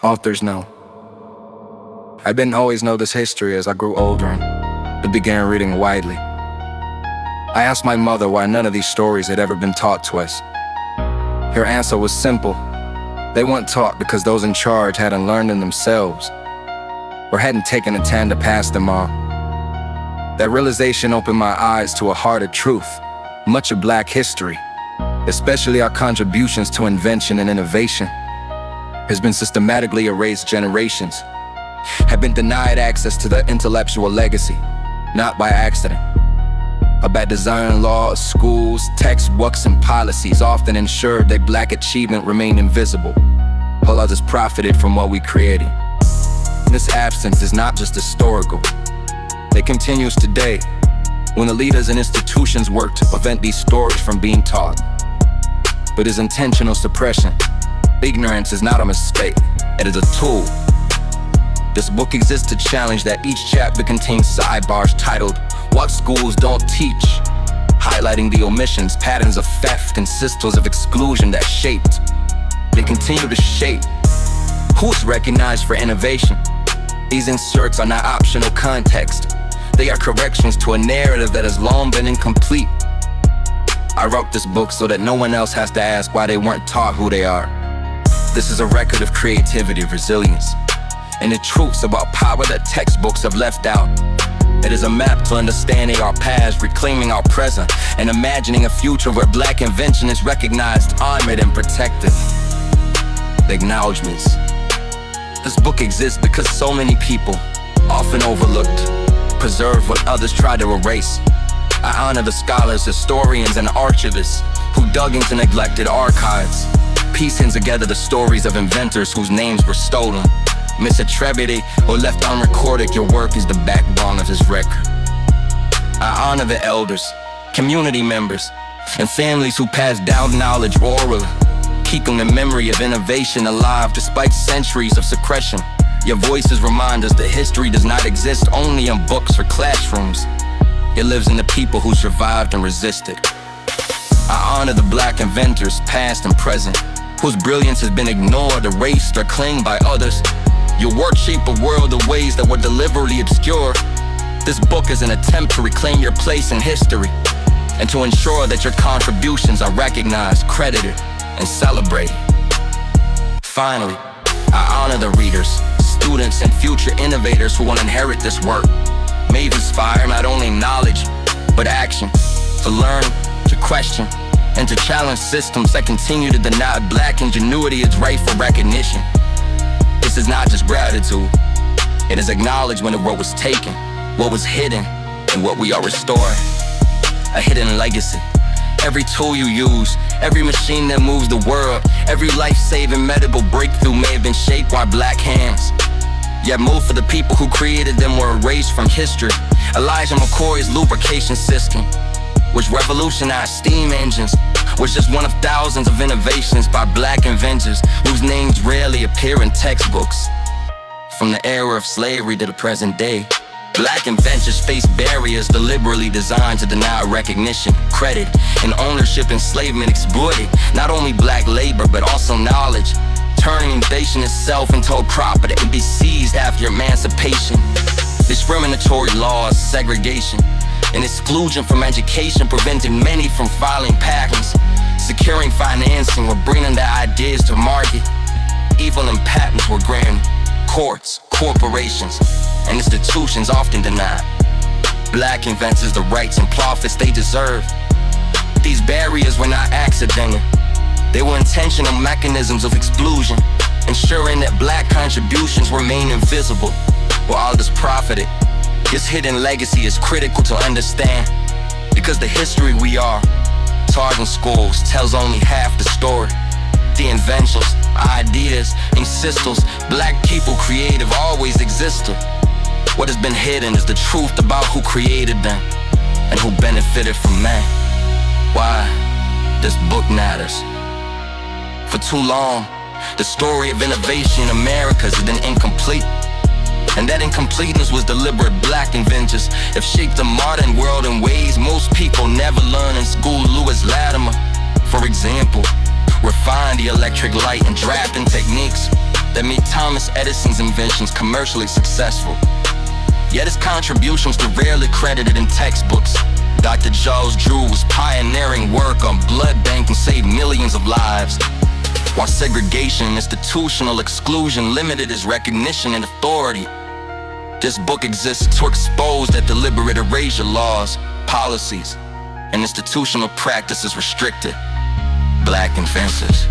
Authors know. I didn't always know this history as I grew older and began reading widely. I asked my mother why none of these stories had ever been taught to us. Her answer was simple. They weren't taught because those in charge hadn't learned them themselves or hadn't taken the time to pass them on. That realization opened my eyes to a harder truth. Much of Black history, especially our contributions to invention and innovation, has been systematically erased. Generations have been denied access to the intellectual legacy, not by accident, but by design. Laws, schools, textbooks, and policies often ensured that Black achievement remained invisible, while others profited from what we created. This absence is not just historical. It continues today, when the leaders and institutions work to prevent these stories from being taught. But it's intentional suppression. Ignorance is not a mistake, it is a tool. This book exists to challenge that. Each chapter contains sidebars titled, "What Schools Don't Teach," highlighting the omissions, patterns of theft, and systems of exclusion that shaped, they continue to shape, who's recognized for innovation. These inserts are not optional context. They are corrections to a narrative that has long been incomplete. I wrote this book so that no one else has to ask why they weren't taught who they are. This is a record of creativity, resilience, and the truths about power that textbooks have left out. It is a map to understanding our past, reclaiming our present, and imagining a future where Black invention is recognized, honored, and protected. The acknowledgements. This book exists because so many people, often overlooked, preserve what others try to erase. I honor the scholars, historians, and archivists who dug into neglected archives, piecing together the stories of inventors whose names were stolen, misattributed, or left unrecorded. Your work is the backbone of this record. I honor the elders, community members, and families who passed down knowledge orally, keeping the memory of innovation alive despite centuries of suppression. Your voices remind us that history does not exist only in books or classrooms. It lives in the people who survived and resisted. I honor the Black inventors, past and present, whose brilliance has been ignored, erased, or claimed by others. Your work shaped a world in ways that were deliberately obscure. This book is an attempt to reclaim your place in history and to ensure that your contributions are recognized, credited, and celebrated. Finally, I honor the readers, students, and future innovators who will inherit this work. May it inspire not only knowledge, but action, to learn, to question, and to challenge systems that continue to deny Black ingenuity its rightful recognition. This is not just gratitude, it is acknowledgement of what was taken, what was hidden, and what we are restoring. A hidden legacy. Every tool you use, every machine that moves the world, every life-saving medical breakthrough may have been shaped by Black hands. Yet most of the people who created them were erased from history. Elijah McCoy's lubrication system, which revolutionized steam engines, was just one of thousands of innovations by Black inventors whose names rarely appear in textbooks. From the era of slavery to the present day, Black inventors face barriers deliberately designed to deny recognition, credit, and ownership. Enslavement exploited not only Black labor but also knowledge, turning innovation itself into a property that can be seized after emancipation. Discriminatory laws, segregation, and exclusion from education prevented many from filing patents, securing financing, or bringing their ideas to market. Even when patents were granted, courts, corporations, and institutions often denied Black inventors the rights and profits they deserve. These barriers were not accidental. They were intentional mechanisms of exclusion, ensuring that Black contributions remain invisible while others profited. This hidden legacy is critical to understand, because the history we are taught in schools tells only half the story. The inventions, ideas, and systems Black people created have always existed. What has been hidden is the truth about who created them and who benefited from them. Why this book matters. For too long, the story of innovation in America has been incomplete. And that incompleteness was deliberate. Black inventors have shaped the modern world in ways most people never learn in school. Lewis Latimer, for example, refined the electric light and drafting techniques that made Thomas Edison's inventions commercially successful. Yet his contributions were rarely credited in textbooks. Dr. Charles Drew's pioneering work on blood banking saved millions of lives, while segregation and institutional exclusion limited his recognition and authority. This book exists to expose that deliberate erasure laws, policies, and institutional practices restricted Black inventors.